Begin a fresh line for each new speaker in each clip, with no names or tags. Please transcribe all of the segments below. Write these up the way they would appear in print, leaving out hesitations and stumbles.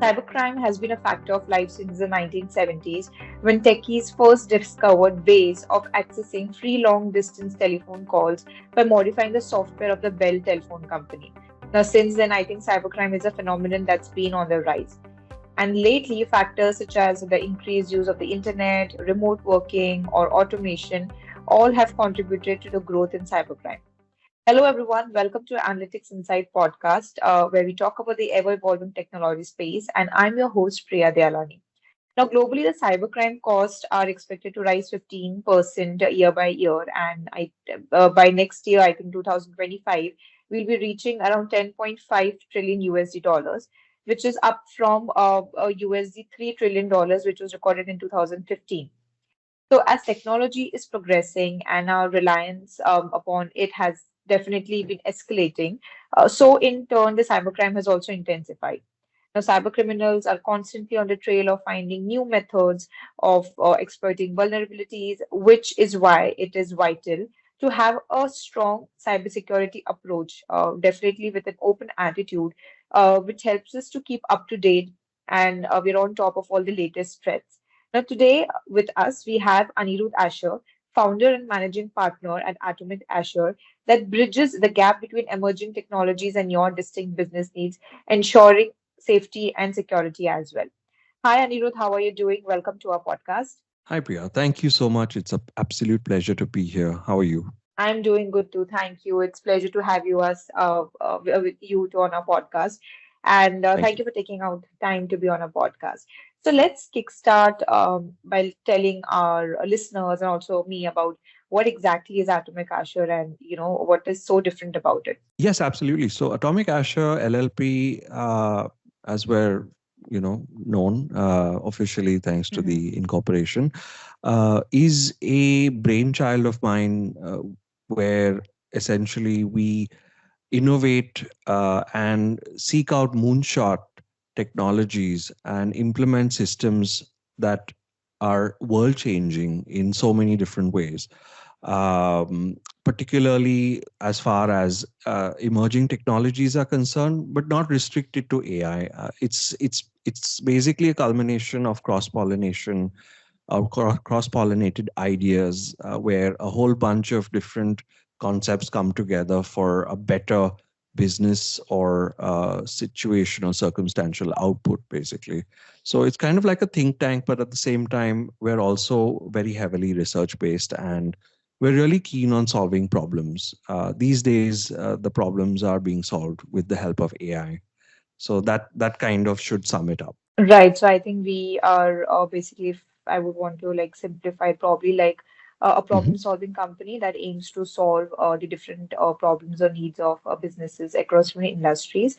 Cybercrime has been a factor of life since the 1970s when techies first discovered ways of accessing free long distance telephone calls by modifying the software of the Bell Telephone Company. Now, since then, I think cybercrime is a phenomenon that's been on the rise. And lately, factors such as the increased use of the internet, remote working, or automation all have contributed to the growth in cybercrime. Hello, everyone. Welcome to Analytics Insight podcast, where we talk about the ever evolving technology space. And I'm your host, Priya Dialani. Now, globally, the cybercrime costs are expected to rise 15% year by year. And by next year, I think 2025, we'll be reaching around 10.5 trillion USD dollars, which is up from USD $3 trillion, which was recorded in 2015. So, as technology is progressing and our reliance upon it has definitely been escalating, so in turn, the cybercrime has also intensified. Now, cybercriminals are constantly on the trail of finding new methods of exploiting vulnerabilities, which is why it is vital to have a strong cybersecurity approach, definitely with an open attitude, which helps us to keep up to date and we're on top of all the latest threats. Now, today with us, we have Anirudh Asher, founder and managing partner at Atomic Asher, that bridges the gap between emerging technologies and your distinct business needs, ensuring safety and security as well. Hi, Anirudh. How are you doing? Welcome to our podcast.
Hi, Priya. Thank you so much. It's an absolute pleasure to be here. How are you?
I'm doing good too. Thank you. It's pleasure to have you with you to on our podcast, and
Thank
thank
you.
you for taking out time to be on our podcast. So let's kickstart by telling our listeners and also me about what exactly is Atomic Asher and what is so different about it.
Yes, absolutely. So, Atomic Asher LLP, as we're known officially, thanks to
Hmm.
the incorporation, is a brainchild of mine, where essentially we innovate and seek out moonshot technologies and implement systems that are world changing in so many different ways, particularly as far as emerging technologies are concerned, but not restricted to AI. It's basically a culmination of cross pollination or cross pollinated ideas, where a whole bunch of different concepts come together for a better business or situation or circumstantial output, basically. So it's kind of like a think tank, but at the same time, we're also very heavily research based, and we're really keen on solving problems. These days, the problems are being solved with the help of AI. So that kind of should sum it up.
Right. So I think we are basically, if I would want to like simplify, probably like a
Mhm.
problem-solving company that aims to solve the different problems or needs of businesses across different industries,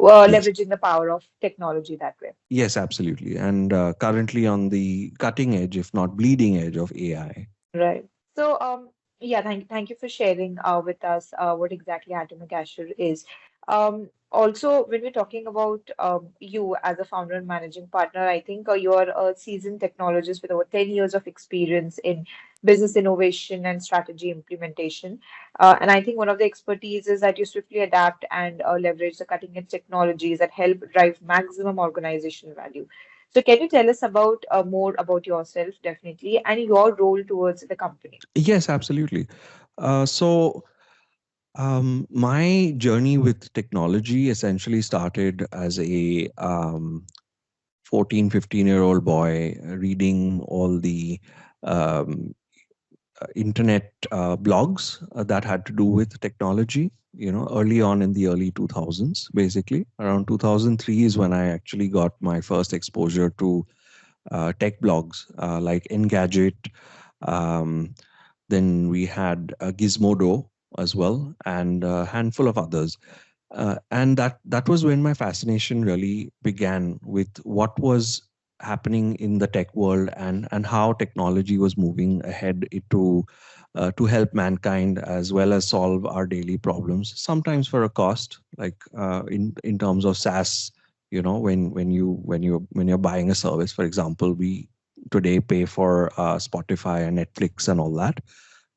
Yes.
leveraging the power of technology that way.
Yes, absolutely. And currently on the cutting edge, if not bleeding edge of AI.
Right. So, yeah, thank you for sharing with us what exactly Atomic Asher is. Also, when we're talking about you as a founder and managing partner, I think you're a seasoned technologist with over 10 years of experience in business innovation and strategy implementation. And I think one of the expertise is that you swiftly adapt and leverage the cutting edge technologies that help drive maximum organizational value. So can you tell us about more about yourself, definitely, and your role towards the company?
Yes, absolutely. My journey with technology essentially started as a 14, 15-year-old boy reading all the um, internet blogs that had to do with technology, early on in the early 2000s, basically. Around 2003 is when I actually got my first exposure to tech blogs like Engadget. Um, then we had Gizmodo as well, and a handful of others. And that was when my fascination really began with what was happening in the tech world, and how technology was moving ahead to help mankind as well as solve our daily problems, sometimes for a cost, like in terms of SaaS. When you're buying a service, for example, we today pay for Spotify and Netflix and all that.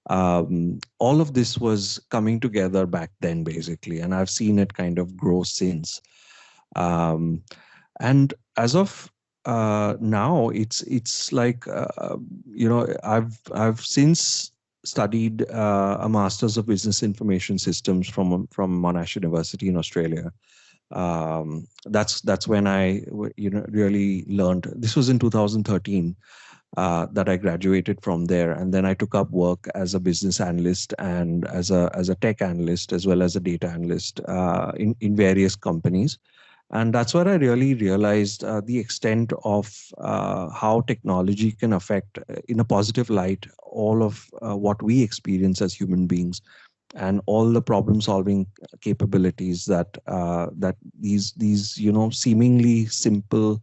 All of this was coming together back then, basically, and I've seen it kind of grow since. um, and as of now, it's like I've since studied a master's of business information systems from Monash University in Australia. That's when really learned. This was in 2013 that I graduated from there, and then I took up work as a business analyst and as a tech analyst as well as a data analyst in various companies. And that's where I really realized the extent of how technology can affect, in a positive light, all of what we experience as human beings, and all the problem solving capabilities that these seemingly simple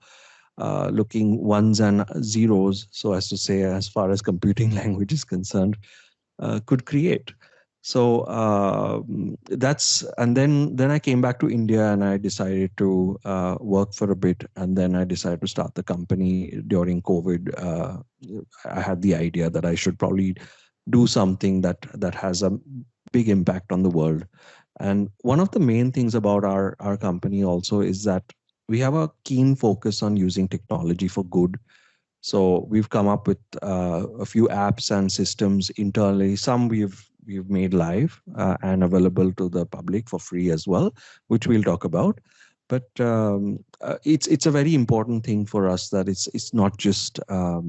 looking ones and zeros, so as to say, as far as computing language is concerned, could create. So that's and then I came back to India and I decided to work for a bit, and then I decided to start the company during COVID. I had the idea that I should probably do something that has a big impact on the world. And one of the main things about our company also is that we have a keen focus on using technology for good. So we've come up with a few apps and systems internally. Some we've made live and available to the public for free as well, which we'll talk about. But it's a very important thing for us that it's not just uh,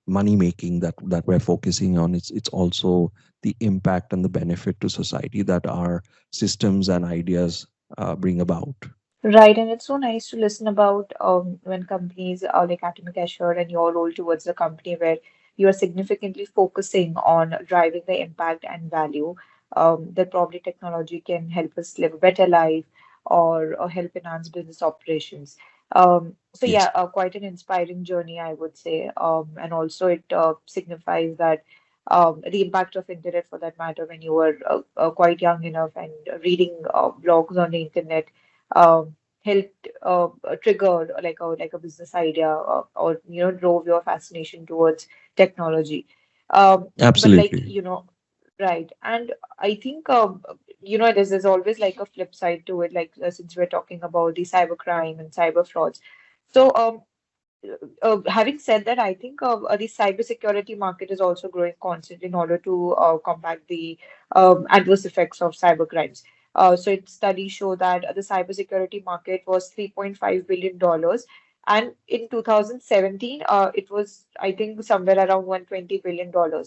money making that we're focusing on. It's also the impact and the benefit to society that our systems and ideas bring about.
Right, and it's so nice to listen about when companies are like Atomic Assure and your role towards the company where you are significantly focusing on driving the impact and value that probably technology can help us live a better life or help enhance business operations. So
Yes,
yeah, quite an inspiring journey, I would say, and also it signifies that the impact of internet, for that matter, when you were quite young enough and reading blogs on the internet helped trigger like a business idea or drove your fascination towards technology. But like
absolutely.
right, and I think there's always like a flip side to it, like since we're talking about the cybercrime and cyber frauds. So having said that, I think the cybersecurity market is also growing constantly in order to combat the adverse effects of cyber crimes. Studies show that the cybersecurity market was $3.5 billion, and in 2017, it was, I think, somewhere around $120 billion. So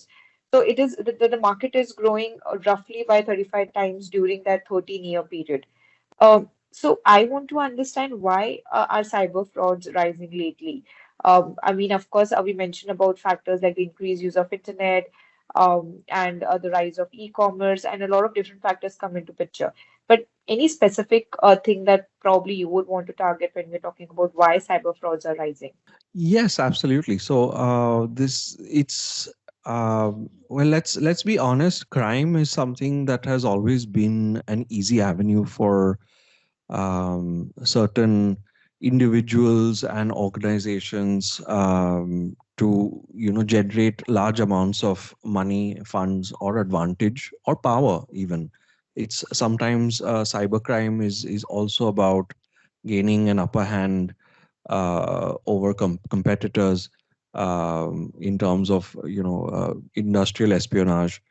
the market is growing roughly by 35 times during that 13-year period. So I want to understand why are cyber frauds rising lately? I mean, of course, we mentioned about factors like the increased use of internet, and the rise of e-commerce, and a lot of different factors come into picture. But any specific thing that probably you would want to target when we're talking about why cyber frauds are rising?
Yes, absolutely. So this it's well, let's be honest. Crime is something that has always been an easy avenue for certain individuals and organizations to generate large amounts of money, funds, or advantage or power. Even it's sometimes cybercrime is also about gaining an upper hand over competitors in terms of industrial espionage,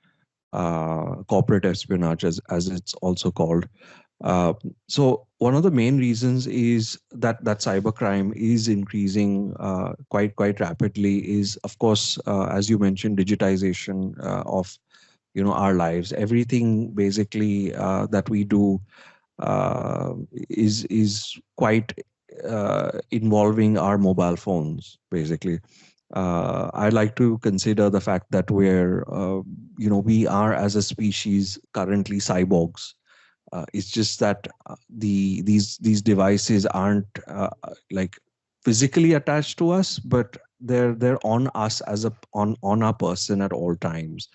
corporate espionage, as it's also called. uh, so one of the main reasons is that cybercrime is increasing quite rapidly is, of course, as you mentioned, digitization of our lives. Everything basically that we do is quite involving our mobile phones, basically. I like to consider the fact that we are as a species currently cyborgs. It's just that these devices aren't like physically attached to us, but they're on us as on our person at all times.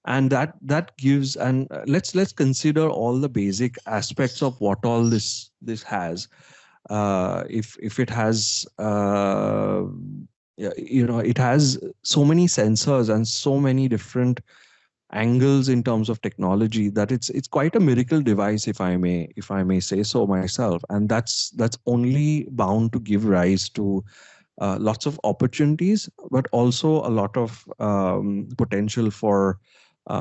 And that gives, and let's consider all the basic aspects of what all this has. If it has yeah, it has so many sensors and so many different angles in terms of technology, that it's quite a miracle device, if I may say so myself. And that's only bound to give rise to lots of opportunities, but also a lot of potential for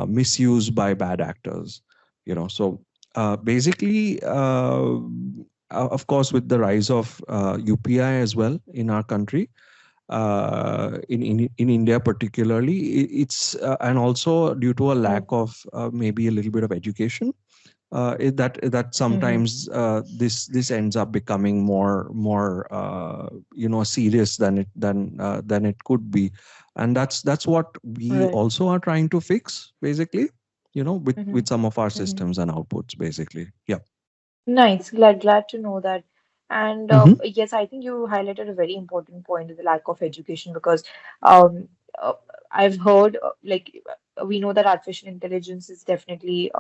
misuse by bad actors. So basically, of course, with the rise of UPI as well in our country, in India particularly, it's and also due to a lack
Right.
of maybe a little bit of education, that
Mm-hmm.
sometimes this ends up becoming more serious than it could be. And that's what we
Right.
also are trying to fix, basically, with
Mm-hmm.
some of our
Mm-hmm.
systems and outputs, basically. Yeah.
Nice. Glad to know that. And
Hmm.
yes, I think you highlighted a very important point, the lack of education, because um, I've heard we know that artificial intelligence is definitely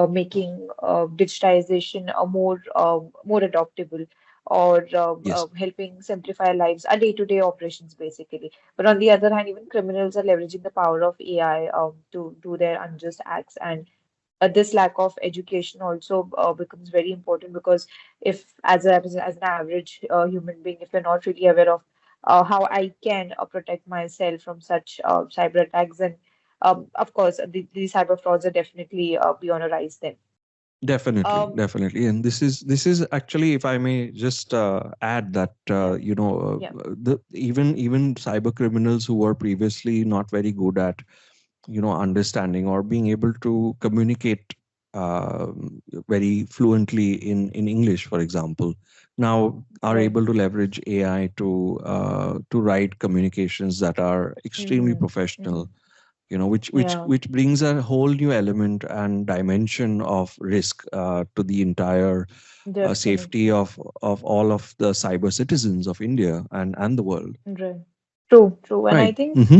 making digitization more adoptable, or
Yes.
helping simplify lives, our day-to-day operations basically. But on the other hand, even criminals are leveraging the power of AI to do their unjust acts, and this lack of education also becomes very important, because if as an average human being, if you're not really aware of how I can protect myself from such cyber attacks, then of course these cyber frauds are definitely be on a rise then.
Definitely,
Um,
definitely. And this is actually, if I may just add that,
yeah, yeah.
even cyber criminals who were previously not very good at, understanding or being able to communicate very fluently in English, for example, now are
Right.
able to leverage AI to write communications that are extremely
Mm-hmm. Mm-hmm.
professional, which which
Yeah,
which brings a whole new element and dimension of risk to the entire safety
definitely.
of all of the cyber citizens of India and the world.
Right. True, true. And I
Right.
think
Hmm.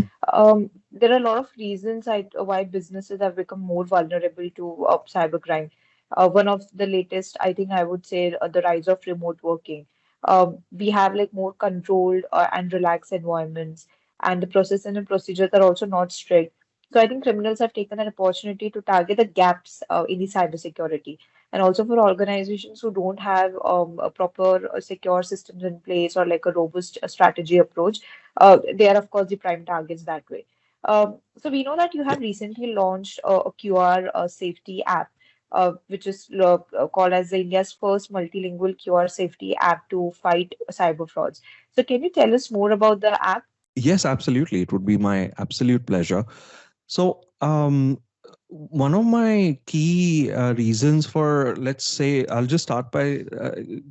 there are a lot of reasons why businesses have become more vulnerable to cybercrime. One of the latest, I think I would say, the rise of remote working. We have like more controlled and relaxed environments, and the process and the procedures are also not strict. So I think criminals have taken an opportunity to target the gaps in the cybersecurity, and also for organizations who don't have a proper secure systems in place, or like a robust strategy approach, they are, of course, the prime targets that way. So we know that you
Yeah.
have recently launched a QR safety app, which is called as India's first multilingual QR safety app to fight cyber frauds. So can you tell us more about the app?
Yes, absolutely. It would be my absolute pleasure. So, one of my key reasons for, let's say, I'll just start by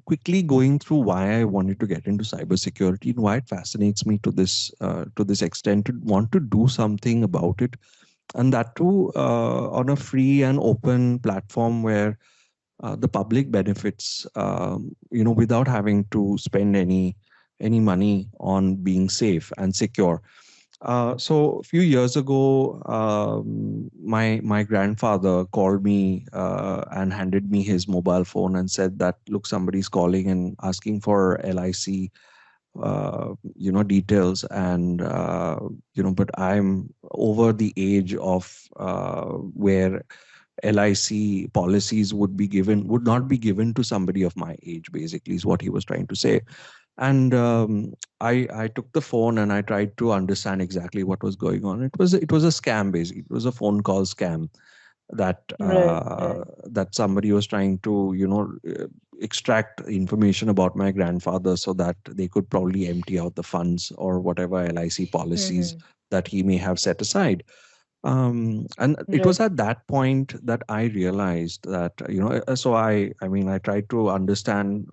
quickly going through why I wanted to get into cybersecurity and why it fascinates me to this extent, to want to do something about it, and that too on a free and open platform where the public benefits, without having to spend any money on being safe and secure. So a few years ago, my grandfather called me and handed me his mobile phone and said that, look, somebody's calling and asking for LIC, details, and but I'm over the age of where LIC policies would not be given to somebody of my age, basically, is what he was trying to say. And I took the phone and I tried to understand exactly what was going on. It was a scam, basically. It was a phone call scam that
Right, right.
somebody was trying to extract information about my grandfather so that they could probably empty out the funds or whatever LIC policies
Mm-hmm.
that he may have set aside. And it was
Right.
at that point that I realized that, so I mean, I tried to understand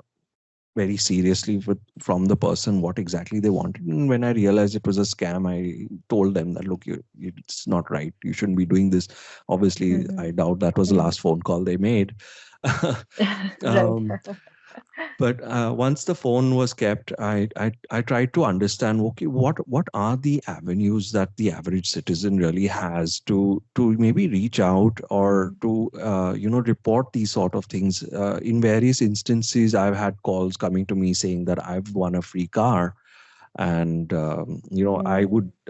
very seriously from the person what exactly they wanted. And when I realized it was a scam, I told them that, look, it's not right. You shouldn't be doing this. Obviously,
Mm-hmm.
I doubt that was the
Mm-hmm.
last phone call they made.
Right.
um, but once the phone was kept, I tried to understand, okay, what are the avenues that the average citizen really has to maybe reach out or
Mm-hmm.
to report these sort of things. In various instances, I've had calls coming to me saying that I've won a free car, And
Mm-hmm.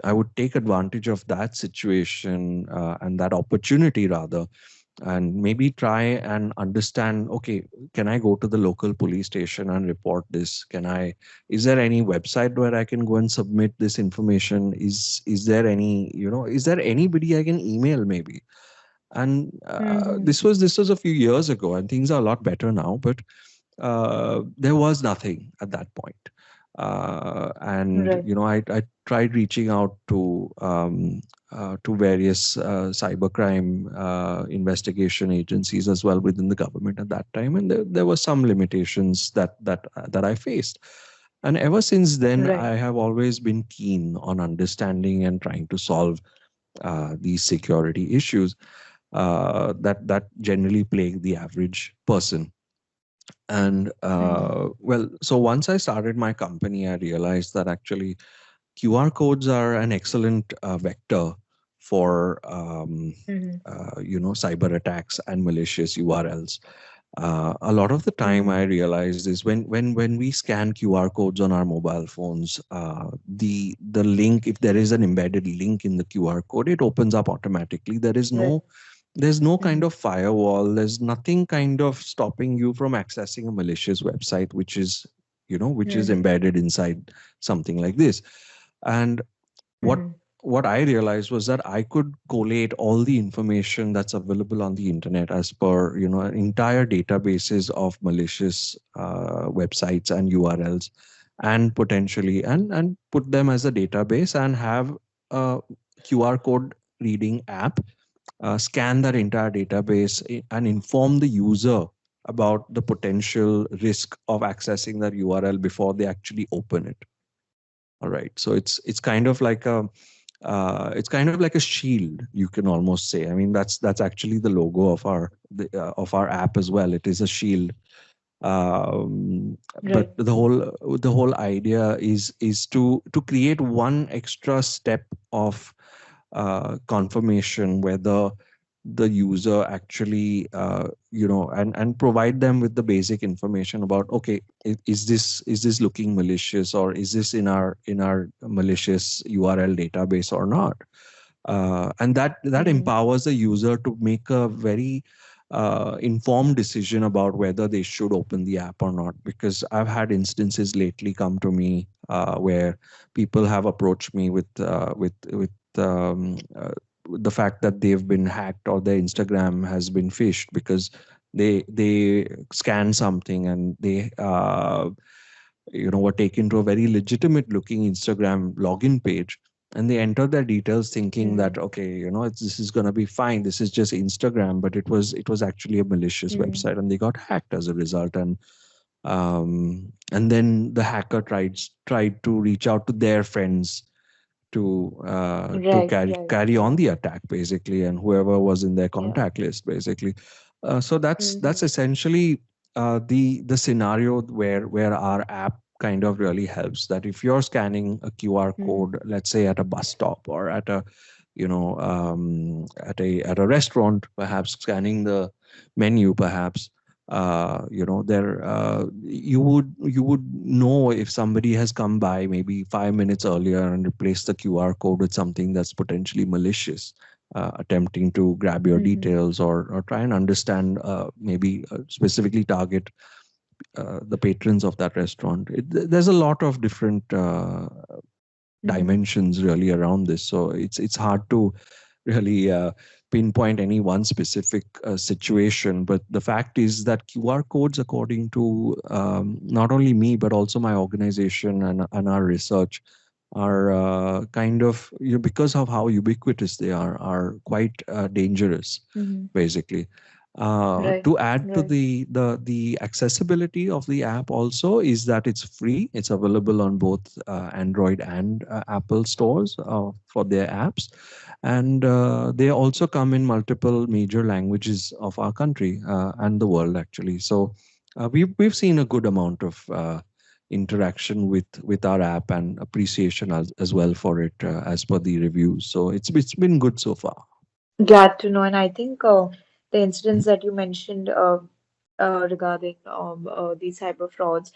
I would take advantage of that situation, and that opportunity rather, and maybe try and understand, okay, can I go to the local police station and report this? Is there any website where I can go and submit this information? Is there any, is there anybody I can email maybe? And
Mm-hmm.
this was a few years ago, and things are a lot better now, but there was nothing at that point. And
Right.
I tried reaching out to various cybercrime investigation agencies as well within the government at that time, and there were some limitations that I faced. And ever since then,
Right.
I have always been keen on understanding and trying to solve these security issues that generally plague the average person. And
Mm-hmm.
well, so once I started my company, I realized that actually QR codes are an excellent vector for
Mm-hmm.
cyber attacks and malicious URLs. A lot of the time,
Mm-hmm.
I realized is when we scan QR codes on our mobile phones, the link, if there is an embedded link in the QR code, it opens up automatically.
Right.
There's no kind
Mm-hmm.
of firewall. There's nothing kind of stopping you from accessing a malicious website, which is
Mm-hmm.
embedded inside something like this. And what
Mm-hmm.
what I realized was that I could collate all the information that's available on the internet as per entire databases of malicious websites and URLs, and potentially and put them as a database and have a QR code reading app scan that entire database and inform the user about the potential risk of accessing that URL before they actually open it. All right, so it's kind of like a shield, you can almost say. I mean, that's actually the logo of our app as well. It is a shield. But
Right.
the whole idea is to create one extra step of confirmation whether the user actually and provide them with the basic information about, okay, is this looking malicious, or is this in our malicious URL database or not. And that
Mm-hmm.
empowers the user to make a very informed decision about whether they should open the app or not. Because I've had instances lately come to me where people have approached me with the fact that they've been hacked or their Instagram has been phished, because they scan something and they were taken to a very legitimate looking Instagram login page, and they enter their details thinking
Mm-hmm.
that, okay, this is going to be fine, this is just Instagram, but it was actually a malicious
Mm-hmm.
website, and they got hacked as a result. And then the hacker tried to reach out to their friends to
Right.
carry
Right.
carry on
Yeah.
the attack basically, and whoever was in their
Yeah.
contact list basically. So that's
Mm-hmm.
essentially the scenario where our app kind of really helps. That if you're scanning a QR
Mm-hmm.
code, let's say at a bus stop or at a restaurant, perhaps scanning the menu, perhaps there you would know if somebody has come by maybe 5 minutes earlier and replaced the QR code with something that's potentially malicious, attempting to grab your
Mm-hmm.
details, or try and understand, maybe specifically target the patrons of that restaurant. There's a lot of different
Mm-hmm.
dimensions really around this, so it's hard to really pinpoint any one specific situation. But the fact is that QR codes, according to not only me but also my organization and our research, are kind of, because of how ubiquitous they are quite dangerous,
Mm-hmm.
basically.
Right.
To add to
Right.
the accessibility of the app also is that it's free. It's available on both Android and Apple stores for their apps, and they also come in multiple major languages of our country and the world actually. So we've seen a good amount of interaction with our app and appreciation as well for it, as per the reviews. So it's been good so far.
Glad to know. And I think the incidents that you mentioned regarding these cyber frauds,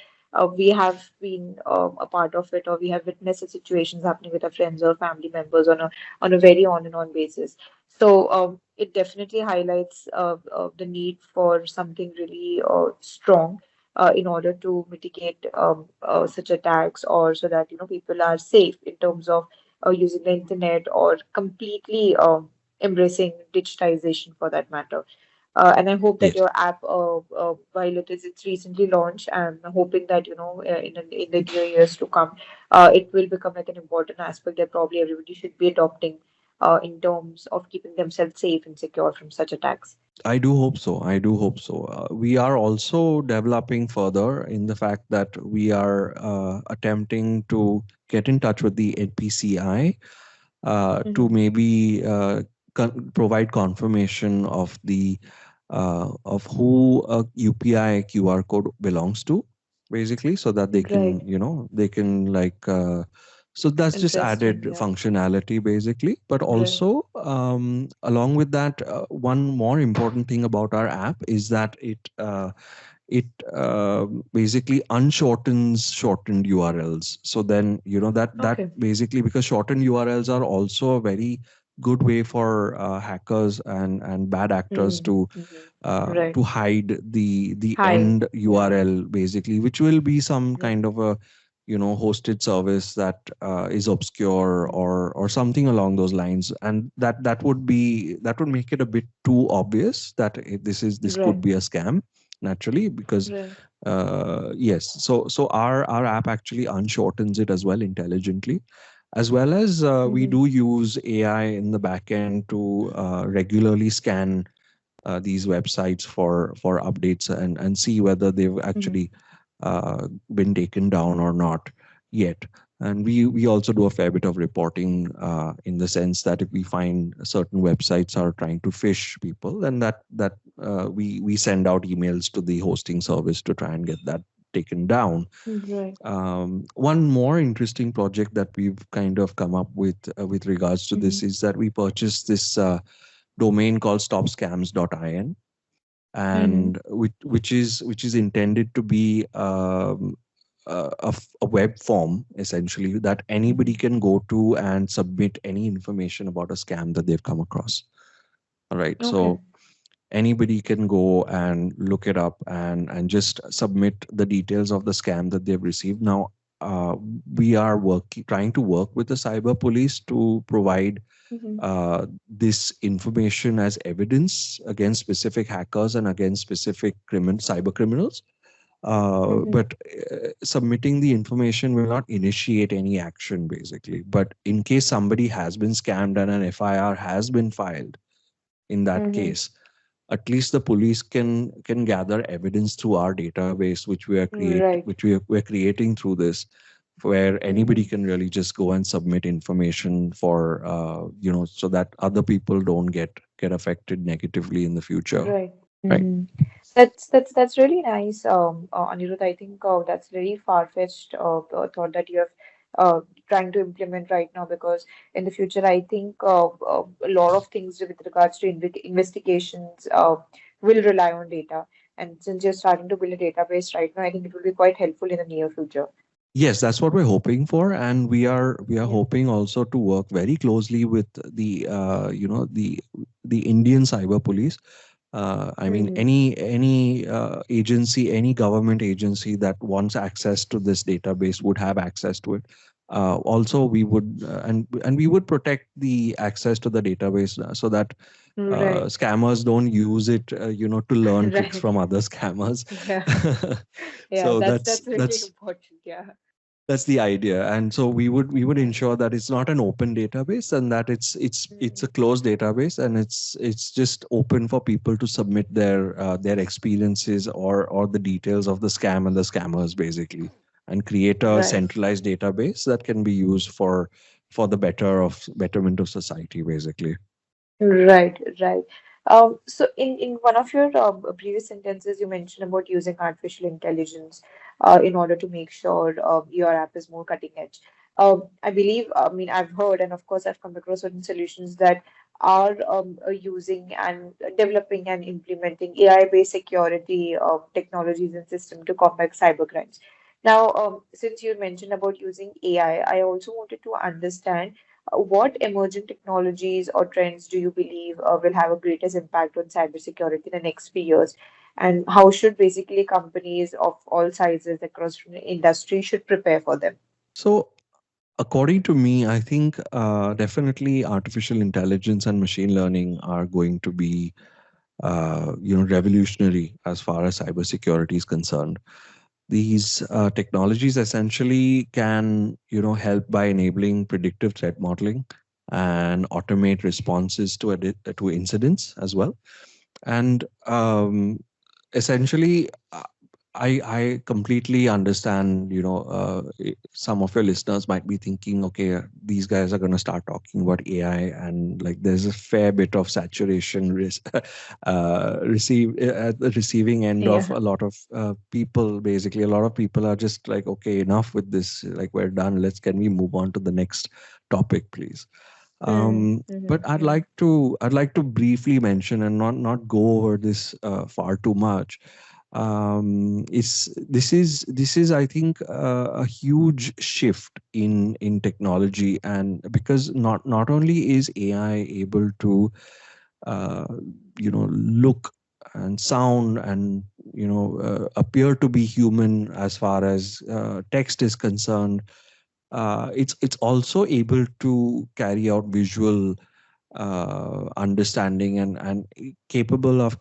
we have been a part of it, or we have witnessed the situations happening with our friends or family members on a very on and on basis. So it definitely highlights the need for something really strong in order to mitigate such attacks, or so that people are safe in terms of using the internet, or completely embracing digitization for that matter. And I hope that
Yes.
your app, while it's recently launched, I'm hoping that in the near years to come, it will become like an important aspect that probably everybody should be adopting in terms of keeping themselves safe and secure from such attacks.
I do hope so. I do hope so. We are also developing further in the fact that we are attempting to get in touch with the NPCI to
Mm-hmm.
maybe provide confirmation of who a UPI QR code belongs to, basically, so that they can,
Right.
they can like. So that's just
Interesting.
added
Yeah.
functionality, basically. But
Right.
also, along with that, one more important thing about our app is that it basically unshortens shortened URLs. So then that
Okay.
basically, because shortened URLs are also a very good way for hackers and bad actors
Mm-hmm. Mm-hmm.
to
Right.
hide the
Hide.
end
Yeah.
URL, basically, which will be some
Right.
kind of a hosted service that is obscure or something along those lines, and that would make it a bit too obvious that this could
Right.
be a scam, naturally, because
Right.
yes, so our app actually unshortens it as well intelligently, as well as we
Mm-hmm.
do use AI in the back end to regularly scan these websites for updates and see whether they've
Mm-hmm.
actually been taken down or not yet. And we also do a fair bit of reporting in the sense that if we find certain websites are trying to phish people, then we send out emails to the hosting service to try and get that taken down.
Right.
One more interesting project that we've kind of come up with regards to
Mm-hmm.
this is that we purchased this domain called stopscams.in,
Mm-hmm.
and which is intended to be a web form, essentially, that anybody
Mm-hmm.
can go to and submit any information about a scam that they've come across. All right,
Okay.
so anybody can go and look it up and just submit the details of the scam that they've received. Now, uh, we are trying to work with the cyber police to provide
Mm-hmm.
this information as evidence against specific hackers and against specific cyber criminals.
Mm-hmm.
But submitting the information will not initiate any action, basically. But in case somebody has been scammed and an FIR has been filed in that
Mm-hmm.
case, at least the police can gather evidence through our database,
Right.
we're creating through this, where anybody
Mm-hmm.
can really just go and submit information for so that other people don't get affected negatively in the future,
Right.
right?
Mm-hmm. That's really nice, Anirudh. I think that's very far-fetched thought that you have trying to implement right now, because in the future, I think a lot of things with regards to investigations will rely on data. And since you're starting to build a database right now, I think it will be quite helpful in the near future.
Yes, that's what we're hoping for, and we are
Yeah.
hoping also to work very closely with the Indian cyber police. I mean,
Mm-hmm.
any agency, any government agency that wants access to this database would have access to it. Also, we would and we would protect the access to the database so that
Right.
scammers don't use it, to learn tricks
Right.
from other scammers.
Yeah. Yeah.
So
That's really
that's
important. Yeah.
that's the idea, and so we would
Yeah.
ensure that it's not an open database, and that it's a
Mm-hmm.
closed database, and it's just open for people to submit their experiences or the details of the scam and the scammers, basically, and create a
Right.
centralized database that can be used for the betterment of society, basically.
Right, right. So in one of your previous sentences, you mentioned about using artificial intelligence in order to make sure your app is more cutting edge. I believe, I mean, I've heard, and of course, I've come across certain solutions that are using and developing and implementing AI-based security technologies and systems to combat cybercrimes. Now, since you mentioned about using AI, I also wanted to understand what emerging technologies or trends do you believe will have a greatest impact on cybersecurity in the next few years, and how should basically companies of all sizes across the industry should prepare for them?
So, according to me, I think definitely artificial intelligence and machine learning are going to be, revolutionary as far as cybersecurity is concerned. These technologies essentially can, help by enabling predictive threat modeling and automate responses to incidents as well. And essentially, I completely understand. Some of your listeners might be thinking, okay, these guys are going to start talking about AI, and like there's a fair bit of saturation at the receiving end of
Yeah.
a lot of people. Basically, a lot of people are just like, okay, enough with this. Like we're done. Can we move on to the next topic, please?
Mm,
But
mhm,
I'd like to briefly mention and not go over this far too much. Is this is I think a huge shift in technology, and because not only is AI able to uh, look and sound and appear to be human as far as text is concerned, it's also able to carry out visual understanding and capable of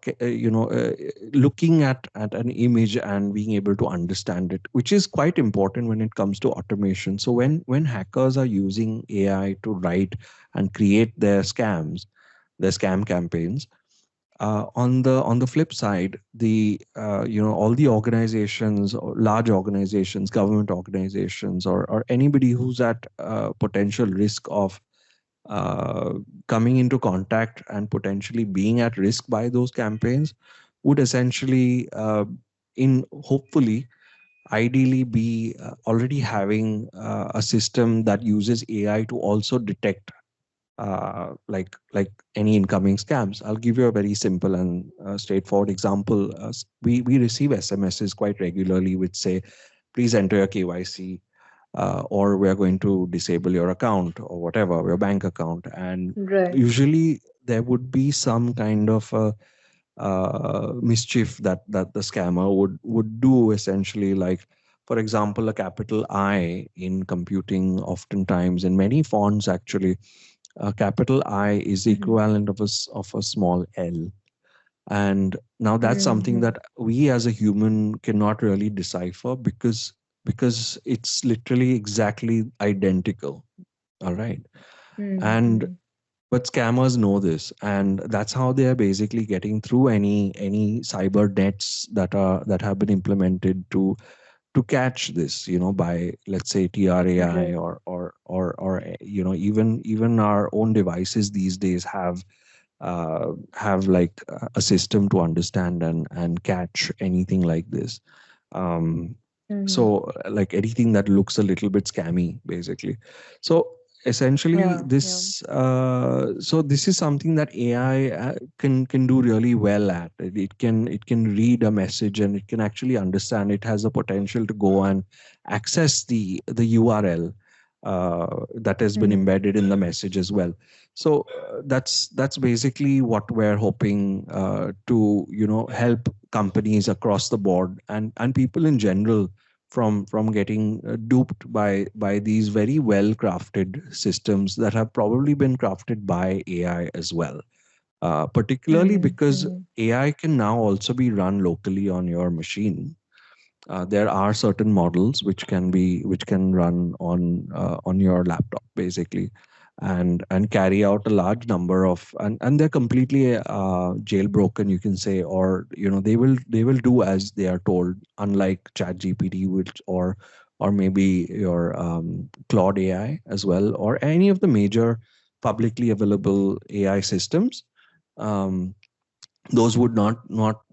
looking at an image and being able to understand it, which is quite important when it comes to automation. So when hackers are using AI to write and create their scam campaigns, on the flip side, the all the organizations, or large organizations, government organizations, or anybody who's at potential risk of uh, coming into contact and potentially being at risk by those campaigns, would essentially, in hopefully, ideally be already having a system that uses AI to also detect like any incoming scams. I'll give you a very simple and straightforward example. We receive SMSs quite regularly which say, please enter your KYC, or we are going to disable your account or whatever, your bank account. And
right.
usually there would be some kind of mischief that the scammer would do, essentially, like, for example, a capital I in computing, oftentimes in many fonts actually, a capital I is the
Mhm,
equivalent of a small L. And now that's something
mhm,
that we as a human cannot really decipher, because it's literally exactly identical. All right. And
mhm,
but scammers know this, and that's how they are basically getting through any cyber nets that have been implemented to catch this, by, let's say, TRAI,
right.
or even our own devices these days have like a system to understand and catch anything like this. um,
Mhm,
so like anything that looks a little bit scammy, basically. So essentially,
yeah, yeah.
this is something that AI can do really well at. It can read a message, and it can actually understand. It has the potential to go and access the URL that has been
Mhm,
embedded in the message as well. So that's basically what we're hoping to help companies across the board, and people in general, from getting duped by these very well crafted systems that have probably been crafted by AI as well. Particularly
mhm,
because
mhm,
AI can now also be run locally on your machine. There are certain models which can run on your laptop, basically, and carry out a large number of, and they're completely jailbroken, you can say, or they will do as they are told, unlike ChatGPT, which or maybe your Claude AI as well, or any of the major publicly available AI systems. um, those would not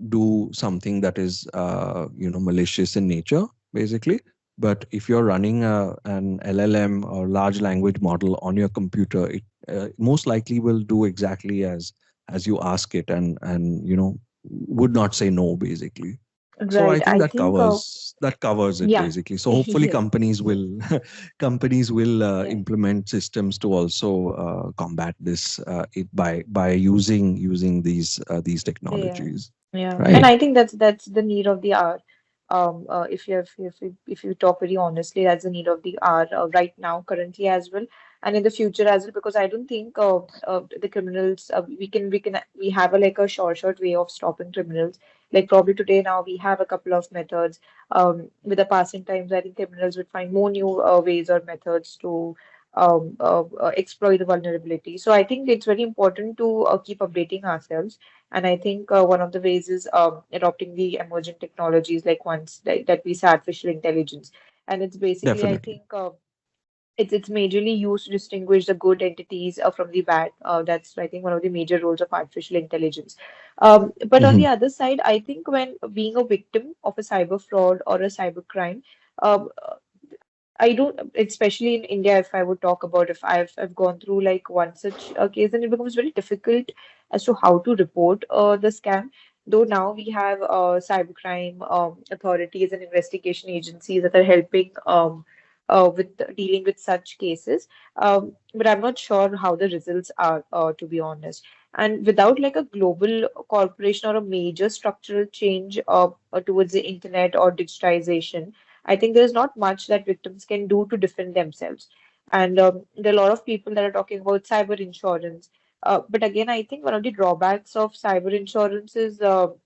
do something that is malicious in nature, basically. But if you're running an LLM or large language model on your computer, it most likely will do exactly as you ask it, and would not say no, basically. So I
right.
think
I
that
think
covers that covers it
Yeah.
basically. So hopefully
Yes.
companies will companies will
Yeah.
implement systems to also combat this by using these
Yeah,
technologies,
yeah, and
right?
I think that's the need of the hour. If you talk very honestly, that's the need of the hour right now, currently as well, and in the future as well. Because I don't think the criminals we have a like a short way of stopping criminals. Like probably today now we have a couple of methods. With the passing times, I think criminals would find more new ways or methods to exploit the vulnerability. So I think it's very important to keep updating ourselves, and I think one of the ways is adopting the emerging technologies like ones that we say artificial intelligence. And it's basically, I
Definitely.
think, it's majorly used to distinguish the good entities from the bad. That's, I think, one of the major roles of artificial intelligence. But on
Hmm.
the other side, I think when being a victim of a cyber fraud or a cyber crime, um, I don't, especially in India, if I would talk about if I've gone through like one such case, then it becomes very difficult as to how to report the scam. Though now we have cybercrime authorities and investigation agencies that are helping with dealing with such cases. But I'm not sure how the results are, to be honest. And without like a global corporation or a major structural change towards the internet or digitization, I think there's not much that victims can do to defend themselves. And there are a lot of people that are talking about cyber insurance. But again, I think one of the drawbacks of cyber insurance is not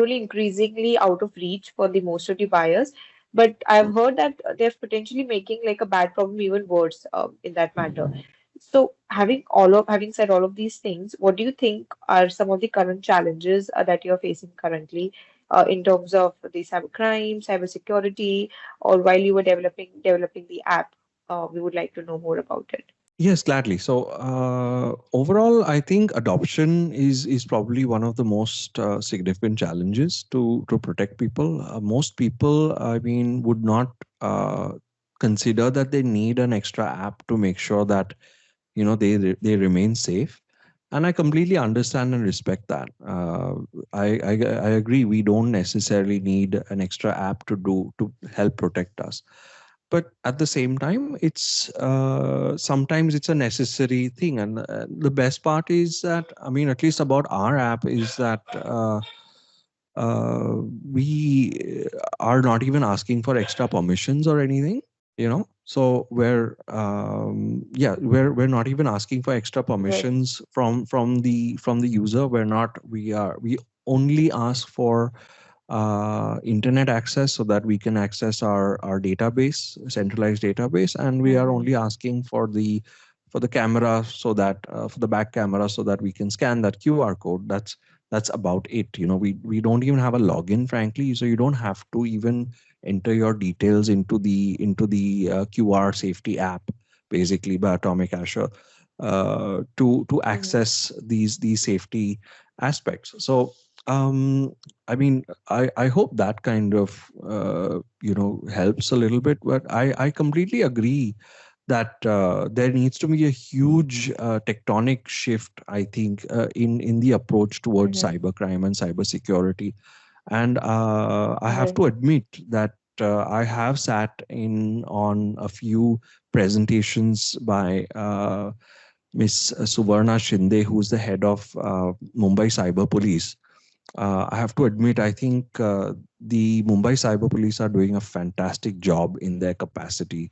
only increasingly out of reach for the most of the buyers, but I've heard that they're potentially making like a bad problem even worse in that matter. So having said all of these things, what do you think are some of the current challenges that you're facing currently in terms of the cybercrime, cybersecurity, or while you were developing the app? We would like to know more about it.
Yes, gladly. So overall, I think adoption is probably one of the most significant challenges to protect people. Most people, I mean, would not consider that they need an extra app to make sure that they remain safe, and I completely understand and respect that. I agree. We don't necessarily need an extra app to help protect us, but at the same time it's sometimes it's a necessary thing. And the best part is that, I mean, at least about our app, is that we are not even asking for extra permissions or anything, so we're not even asking for extra
Right.
permissions from the user. We only ask for internet access so that we can access our database, centralized database, and we are only
Mm-hmm.
asking for the camera, so that for the back camera, so that we can scan that QR code. That's about it. We don't even have a login, frankly, so you don't have to even enter your details into the QR safety app, basically, by Atomic Asher, to
Mm-hmm.
access these safety aspects. So I mean, I hope that kind of helps a little bit. But I completely agree that there needs to be a huge tectonic shift, I think, in the approach towards
Mm-hmm.
cybercrime and cybersecurity. And I have
Right.
to admit that I have sat in on a few presentations by Miss Suvarna Shinde, who's the head of Mumbai Cyber Police. I have to admit, I think the Mumbai Cyber Police are doing a fantastic job in their capacity,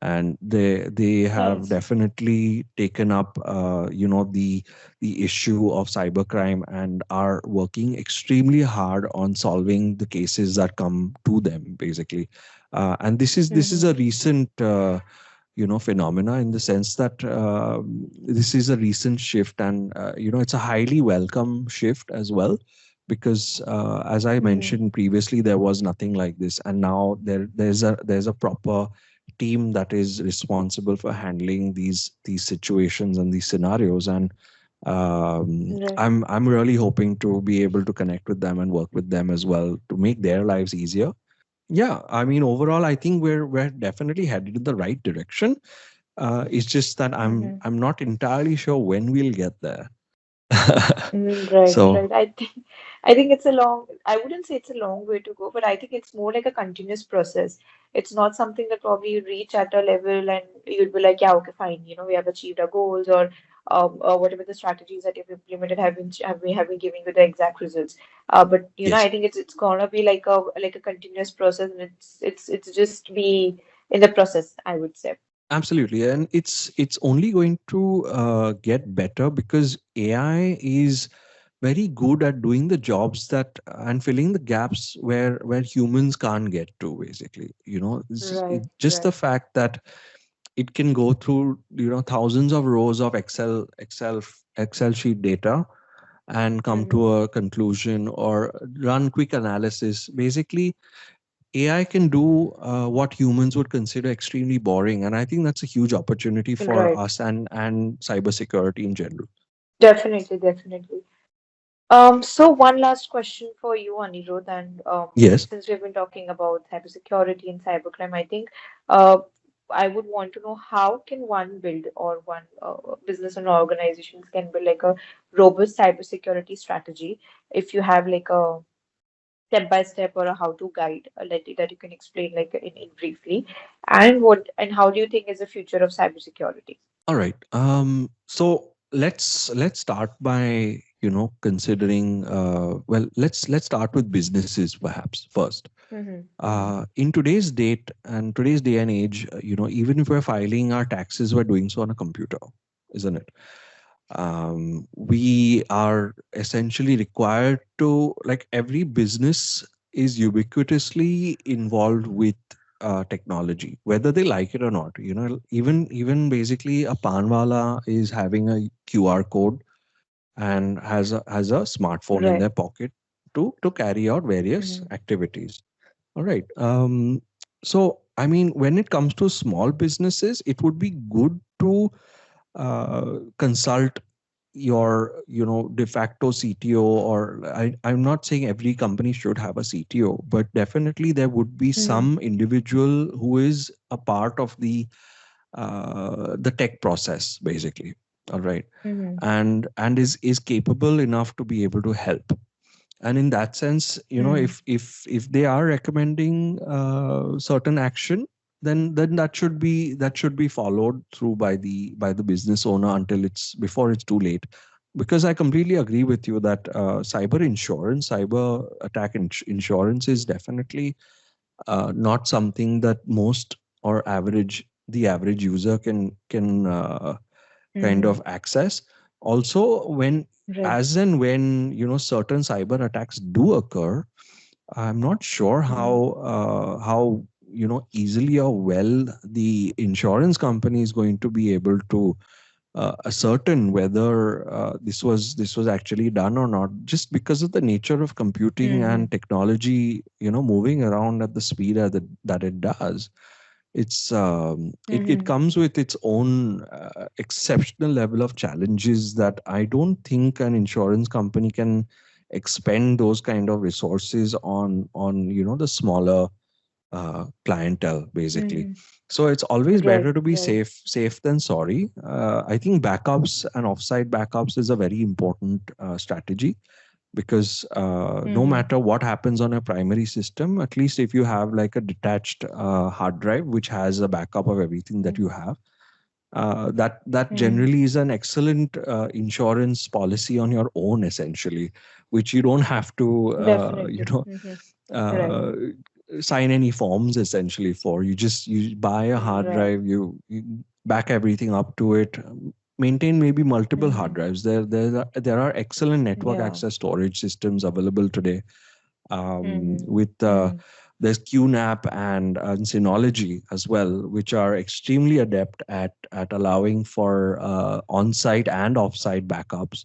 and they have
Nice.
definitely taken up the issue of cybercrime and are working extremely hard on solving the cases that come to them, basically. And this is
Mm-hmm.
a recent phenomena, in the sense that this is a recent shift, and it's a highly welcome shift as well, because as I
Mm-hmm.
mentioned previously, there was nothing like this, and now there's a proper team that is responsible for handling these situations and these scenarios. And
Right.
I'm really hoping to be able to connect with them and work with them as well to make their lives easier. Yeah, I mean, overall, I think we're definitely headed in the right direction. It's just that I'm
Mm-hmm.
I'm not entirely sure when we'll get there.
Right,
So
right. I think it's a long, I wouldn't say it's a long way to go, but I think it's more like a continuous process. It's not something that probably you reach at a level and you'll be like, yeah, okay, fine, we have achieved our goals, or whatever the strategies that you've implemented have been giving you the exact results. But
yes.
I think it's gonna be like a continuous process, and it's just be in the process, I would say.
Absolutely, and it's only going to get better because AI is very good at doing the jobs that and filling the gaps where humans can't get to. Basically,
Right,
just the
right.
fact that it can go through thousands of rows of Excel sheet data and come
Mm-hmm.
to a conclusion or run quick analysis. Basically, AI can do what humans would consider extremely boring, and I think that's a huge opportunity for
Right.
us and cybersecurity in general.
Definitely, definitely. So one last question for you, Anirudh, and
Yes.
since we've been talking about cybersecurity and cybercrime, I think uh, I would want to know how can one build or one business and organizations can build like a robust cybersecurity strategy if you have like a step by step or a how to guide that you can explain like in briefly, and what and how do you think is the future of cybersecurity?
All right. So let's start by considering. Well, let's start with businesses perhaps first.
Mm-hmm, mm-hmm.
In today's date and today's day and age, even if we're filing our taxes, we're doing so on a computer, isn't it? We are essentially required to, like, every business is ubiquitously involved with technology, whether they like it or not. Even basically a panwala is having a QR code and has a smartphone in
Right.
their pocket to carry out various
Mm-hmm,
activities. All right. So, I mean, when it comes to small businesses, it would be good to consult your, de facto CTO, or I'm not saying every company should have a CTO, but definitely there would be
mm-hmm,
some individual who is a part of the tech process, basically. All right.
mm-hmm,
And is capable enough to be able to help. And in that sense,
mm-hmm.
if they are recommending certain action, then that should be followed through by the business owner until it's before it's too late. Because I completely agree with you that cyber attack insurance is definitely not something that most or the average user can kind
Mm-hmm.
of access. Also,
Right.
when certain cyber attacks do occur, I'm not sure
Mm-hmm.
how easily or well the insurance company is going to be able to ascertain whether this was actually done or not, just because of the nature of computing
Mm-hmm.
and technology moving around at the speed that it does. It
Mm-hmm.
comes with its own exceptional level of challenges that I don't think an insurance company can expend those kind of resources on the smaller clientele, basically.
Mm-hmm.
So it's always
Right.
better to be
Right.
safe than sorry. I think backups and offsite backups is a very important strategy, because no
Mm-hmm.
matter what happens on a primary system, at least if you have like a detached hard drive which has a backup of everything that you have, that
Mm-hmm.
generally is an excellent insurance policy on your own, essentially, which you don't have to
Definitely. Mm-hmm. Right.
uh, sign any forms essentially for. You buy a hard
Right.
drive, you back everything up to it, maintain maybe multiple hard
Mm-hmm.
drives. There are excellent network
Yeah.
access storage systems available today,
Mm-hmm.
with
Mm-hmm.
there's QNAP and Synology as well, which are extremely adept at allowing for on-site and off-site backups.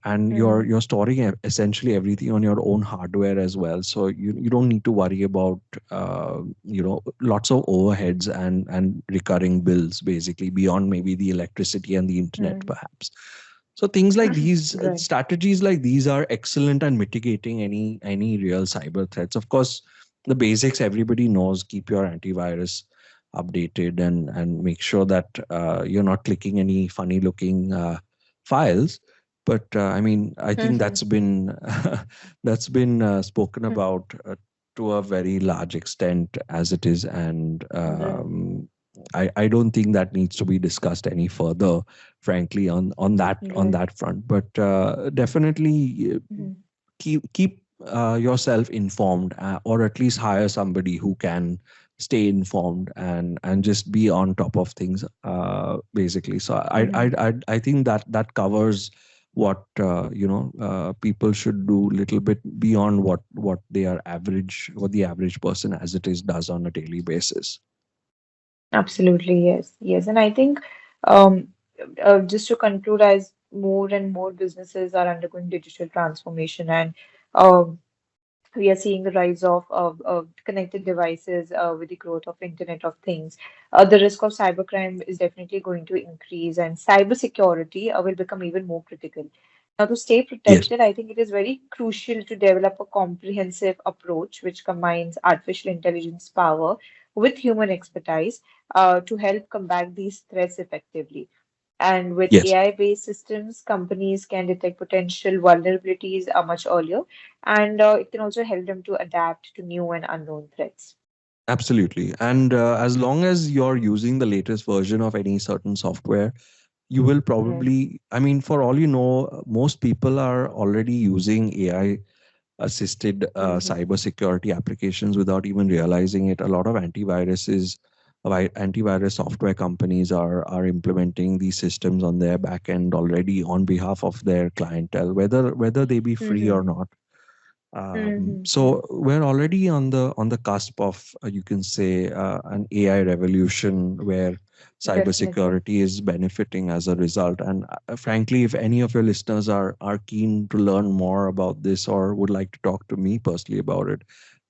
And you're
Mm-hmm.
you're storing essentially everything on your own hardware as well, so you don't need to worry about lots of overheads and recurring bills, basically, beyond maybe the electricity and the internet,
Mm-hmm.
perhaps. So things like these,
Right.
strategies like these are excellent at mitigating any real cyber threats. Of course, the basics everybody knows: keep your antivirus updated, and make sure that you're not clicking any funny looking files. But I mean, I think
Mm-hmm.
that's been that's been spoken about to a very large extent as it is, and
Right.
I don't think that needs to be discussed any further, frankly, on
Right.
that front. But definitely
Mm-hmm.
keep yourself informed, or at least hire somebody who can stay informed and just be on top of things, basically. So
Mm-hmm.
I think that that covers what people should do little bit beyond what they are average, what the average person as it is does on a daily basis.
Absolutely, yes, yes. And I think um, just to conclude, as more and more businesses are undergoing digital transformation, and um, we are seeing the rise of connected devices with the growth of Internet of Things. The risk of cybercrime is definitely going to increase, and cybersecurity will become even more critical. Now, to stay
Yes,
protected, I think it is very crucial to develop a comprehensive approach which combines artificial intelligence power with human expertise to help combat these threats effectively. And with
yes.
AI-based systems, companies can detect potential vulnerabilities much earlier, and it can also help them to adapt to new and unknown threats.
Absolutely. And as long as you're using the latest version of any certain software, you will
Right.
probably, I mean, for all you know, most people are already using AI assisted
Mm-hmm.
cybersecurity applications without even realizing it. A lot of antivirus software companies are implementing these systems on their back end already on behalf of their clientele, whether they be free or
Mm-hmm.
not.
Mm-hmm.
So we're already on the cusp of, you can say, an AI revolution where
Definitely.
cybersecurity is benefiting as a result. And frankly, if any of your listeners are keen to learn more about this or would like to talk to me personally about it,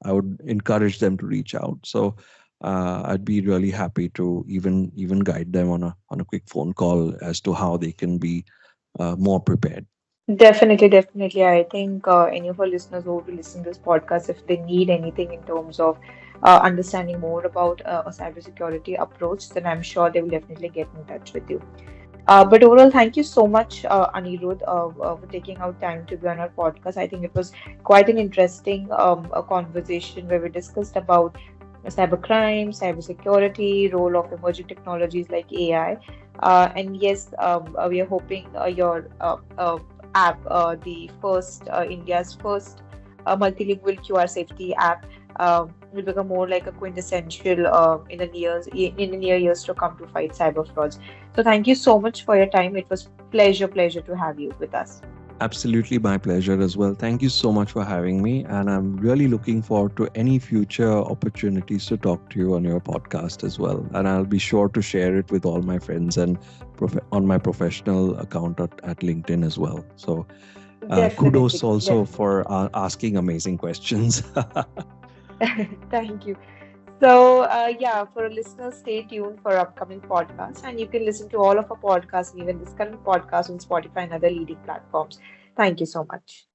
I would encourage them to reach out. So I'd be really happy to even guide them on a quick phone call as to how they can be more prepared.
Definitely, definitely. I think any of our listeners who will be listening to this podcast, if they need anything in terms of understanding more about a cybersecurity approach, then I'm sure they will definitely get in touch with you. But overall, thank you so much, Anirudh, for taking out time to be on our podcast. I think it was quite an interesting a conversation where we discussed about cybercrime, cybersecurity, role of emerging technologies like AI. And yes, we are hoping your app, the first India's first multilingual QR safety app, will become more like a quintessential in the near years to come to fight cyber frauds. So thank you so much for your time. It was pleasure to have you with us.
Absolutely, my pleasure as well. Thank you so much for having me. And I'm really looking forward to any future opportunities to talk to you on your podcast as well. And I'll be sure to share it with all my friends and on my professional account at LinkedIn as well. So kudos
Definitely,
also
definitely.
for asking amazing questions.
Thank you. So, yeah, for our listeners, stay tuned for upcoming podcasts, and you can listen to all of our podcasts and even this current podcast on Spotify and other leading platforms. Thank you so much.